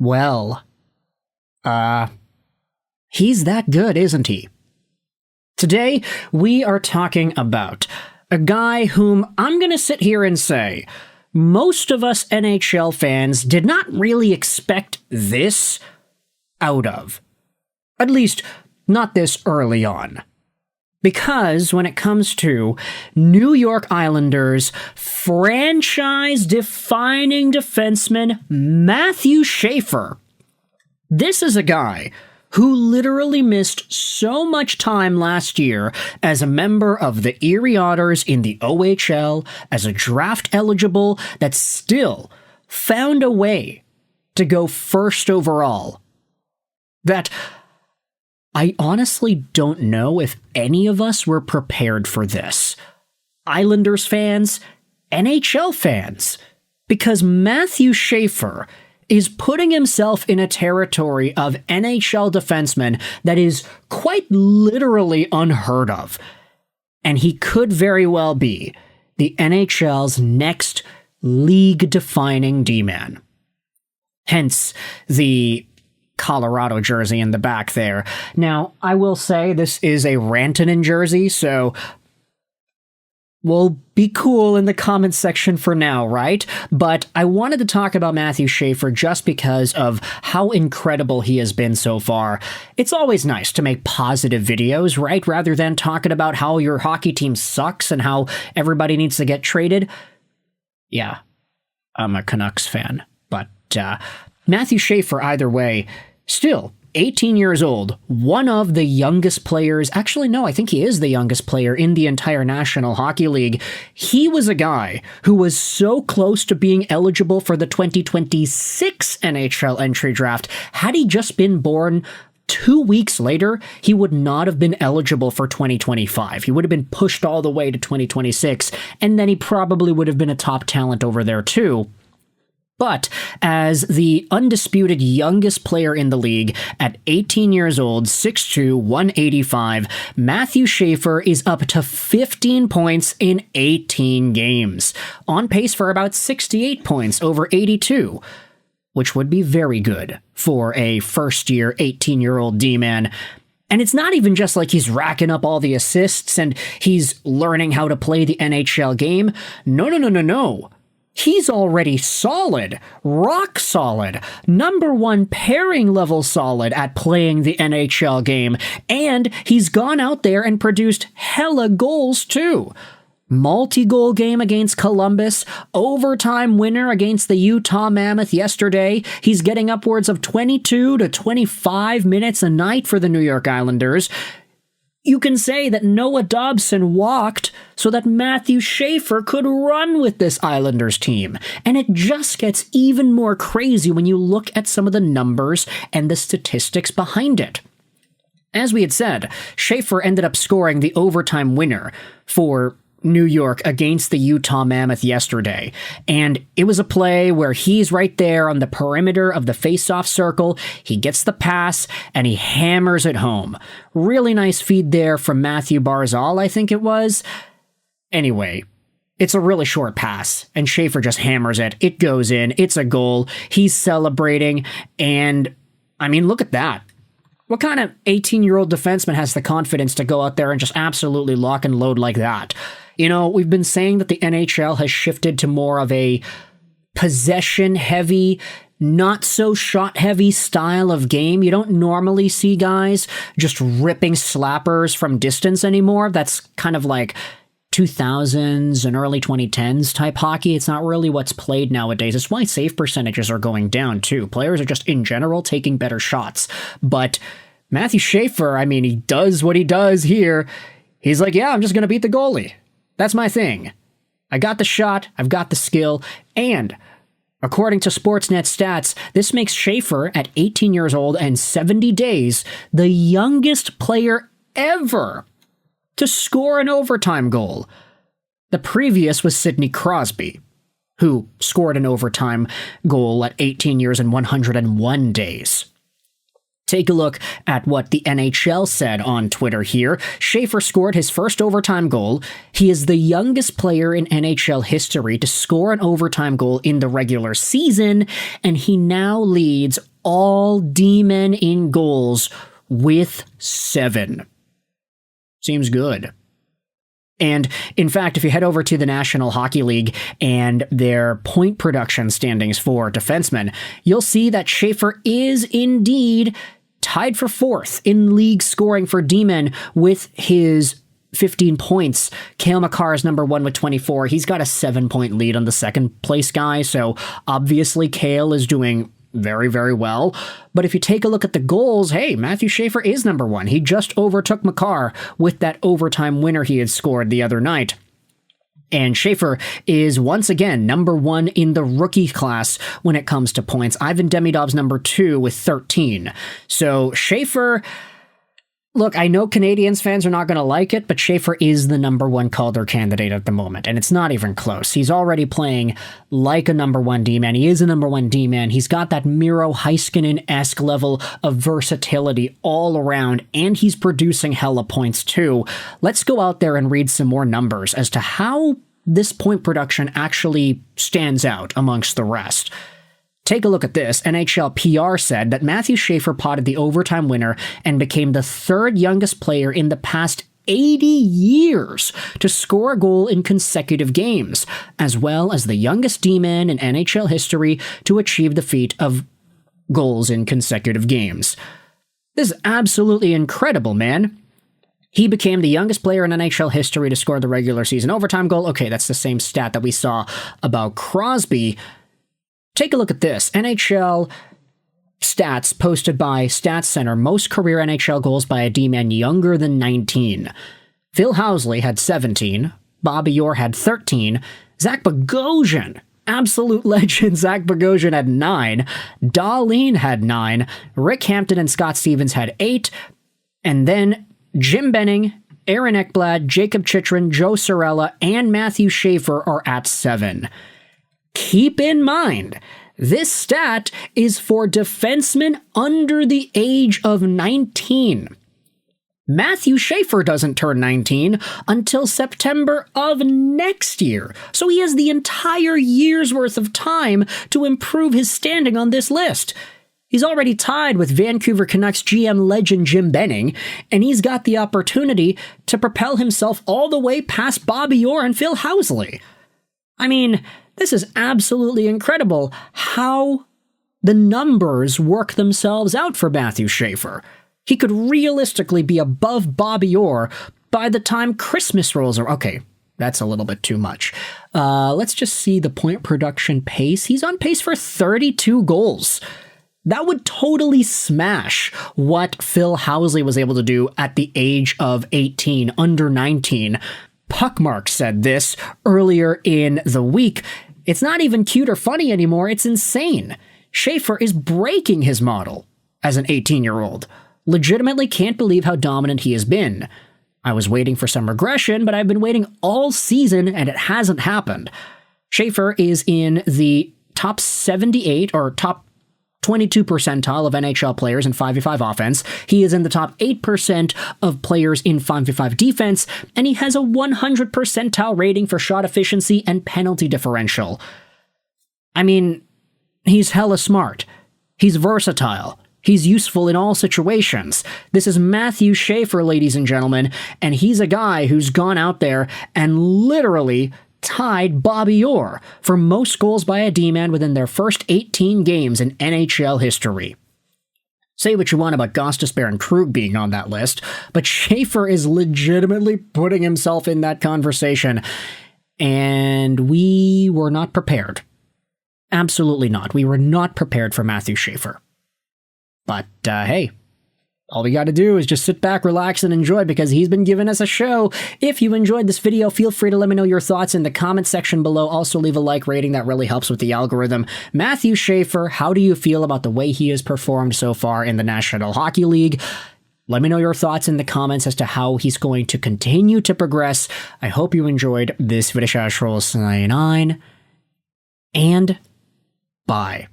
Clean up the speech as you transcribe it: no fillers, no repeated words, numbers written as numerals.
Well, he's that good, isn't he? Today, we are talking about a guy whom I'm going to sit here and say most of us NHL fans did not really expect this out of. At least, not this early on. Because when it comes to New York Islanders franchise-defining defenseman Matthew Schaefer, this is a guy who literally missed so much time last year as a member of the Erie Otters in the OHL, as a draft eligible, that still found a way to go first overall. That I honestly don't know if any of us were prepared for this. Islanders fans, NHL fans, because Matthew Schaefer is putting himself in a territory of NHL defensemen that is quite literally unheard of. And he could very well be the NHL's next league-defining D-man. Hence the Colorado jersey in the back there. Now, I will say this is a Rantanen jersey, so we'll be cool in the comments section for now, right? But I wanted to talk about Matthew Schaefer just because of how incredible he has been so far. It's always nice to make positive videos, right? Rather than talking about how your hockey team sucks and how everybody needs to get traded. Yeah, I'm a Canucks fan, but Matthew Schaefer, either way, still 18 years old, one of the youngest players. Actually, no, I think he is the youngest player in the entire National Hockey League. He was a guy who was so close to being eligible for the 2026 NHL Entry Draft. Had he just been born 2 weeks later, he would not have been eligible for 2025. He would have been pushed all the way to 2026, and then he probably would have been a top talent over there too. But as the undisputed youngest player in the league at 18 years old, 6'2", 185, Matthew Schaefer is up to 15 points in 18 games, on pace for about 68 points over 82, which would be very good for a first-year, 18-year-old D-man. And it's not even just like he's racking up all the assists and he's learning how to play the NHL game. No. He's already solid, rock solid, #1 pairing level solid at playing the NHL game, and he's gone out there and produced hella goals too. Multi-goal game against Columbus, overtime winner against the Utah Mammoth yesterday. He's getting upwards of 22 to 25 minutes a night for the New York Islanders. You can say that Noah Dobson walked so that Matthew Schaefer could run with this Islanders team. And it just gets even more crazy when you look at some of the numbers and the statistics behind it. As we had said, Schaefer ended up scoring the overtime winner for New York against the Utah Mammoth yesterday. And it was a play where he's right there on the perimeter of the face-off circle. He gets the pass and he hammers it home. Really nice feed there from Matthew Barzal, I think it was. Anyway, it's a really short pass and Schaefer just hammers it. It goes in. It's a goal. He's celebrating. And I mean, look at that. What kind of 18-year-old defenseman has the confidence to go out there and just absolutely lock and load like that? You know, we've been saying that the NHL has shifted to more of a possession-heavy, not-so-shot-heavy style of game. You don't normally see guys just ripping slappers from distance anymore. That's kind of like 2000s and early 2010s type hockey. It's not really what's played nowadays. It's why save percentages are going down, too. Players are just, in general, taking better shots. But Matthew Schaefer, I mean, he does what he does here. He's like, yeah, I'm just going to beat the goalie. That's my thing. I got the shot, I've got the skill, and according to Sportsnet stats, this makes Schaefer, at 18 years old and 70 days, the youngest player ever to score an overtime goal. The previous was Sidney Crosby, who scored an overtime goal at 18 years and 101 days. Take a look at what the NHL said on Twitter here. Schaefer scored his first overtime goal. He is the youngest player in NHL history to score an overtime goal in the regular season, and he now leads all D-men in goals with 7. Seems good. And in fact, if you head over to the National Hockey League and their point production standings for defensemen, you'll see that Schaefer is indeed tied for 4th in league scoring for D-men with his 15 points. Cale Makar is number 1 with 24. He's got a 7-point lead on the second place guy, so obviously Cale is doing very, very well. But if you take a look at the goals, hey, Matthew Schaefer is number 1. He just overtook Makar with that overtime winner he had scored the other night. And Schaefer is once again number 1 in the rookie class when it comes to points. Ivan Demidov's number 2 with 13. So Schaefer, look, I know Canadiens fans are not going to like it, but Schaefer is the number 1 Calder candidate at the moment, and it's not even close. He's already playing like a number 1 D-man. He is a number 1 D-man. He's got that Miro Heiskanen-esque level of versatility all around, and he's producing hella points too. Let's go out there and read some more numbers as to how this point production actually stands out amongst the rest. Take a look at this. NHL PR said that Matthew Schaefer potted the overtime winner and became the 3rd youngest player in the past 80 years to score a goal in consecutive games, as well as the youngest D-man in NHL history to achieve the feat of goals in consecutive games. This is absolutely incredible, man. He became the youngest player in NHL history to score the regular season overtime goal. Okay, that's the same stat that we saw about Crosby. Take a look at this. NHL stats posted by StatsCenter. Most career NHL goals by a D-man younger than 19. Phil Housley had 17. Bobby Orr had 13. Zach Bogosian, absolute legend, Zach Bogosian had 9. Darlene had 9. Rick Hampton and Scott Stevens had 8. And then Jim Benning, Aaron Ekblad, Jacob Chychrun, Joe Cirella, and Matthew Schaefer are at 7. Keep in mind, this stat is for defensemen under the age of 19. Matthew Schaefer doesn't turn 19 until September of next year, so he has the entire year's worth of time to improve his standing on this list. He's already tied with Vancouver Canucks GM legend Jim Benning, and he's got the opportunity to propel himself all the way past Bobby Orr and Phil Housley. I mean, this is absolutely incredible how the numbers work themselves out for Matthew Schaefer. He could realistically be above Bobby Orr by the time Christmas rolls around. Okay, that's a little bit too much. Let's just see the point production pace. He's on pace for 32 goals. That would totally smash what Phil Housley was able to do at the age of 18, under 19. Puckmark said this earlier in the week. It's not even cute or funny anymore. It's insane. Schaefer is breaking his model as an 18-year-old. Legitimately can't believe how dominant he has been. I was waiting for some regression, but I've been waiting all season and it hasn't happened. Schaefer is in the top 78 or top 22 percentile of NHL players in 5v5 offense. He is in the top 8% of players in 5v5 defense, and he has a 100 percentile rating for shot efficiency and penalty differential. I mean, he's hella smart. He's versatile. He's useful in all situations. This is Matthew Schaefer, ladies and gentlemen, and he's a guy who's gone out there and literally tied Bobby Orr for most goals by a D-man within their first 18 games in NHL history. Say what you want about Gostisbehere and Krug being on that list, but Schaefer is legitimately putting himself in that conversation, and we were not prepared. Absolutely not. We were not prepared for Matthew Schaefer. But, hey, all we got to do is just sit back, relax, and enjoy because he's been giving us a show. If you enjoyed this video, feel free to let me know your thoughts in the comment section below. Also, leave a like rating. That really helps with the algorithm. Matthew Schaefer, how do you feel about the way he has performed so far in the National Hockey League? Let me know your thoughts in the comments as to how he's going to continue to progress. I hope you enjoyed this video. And bye.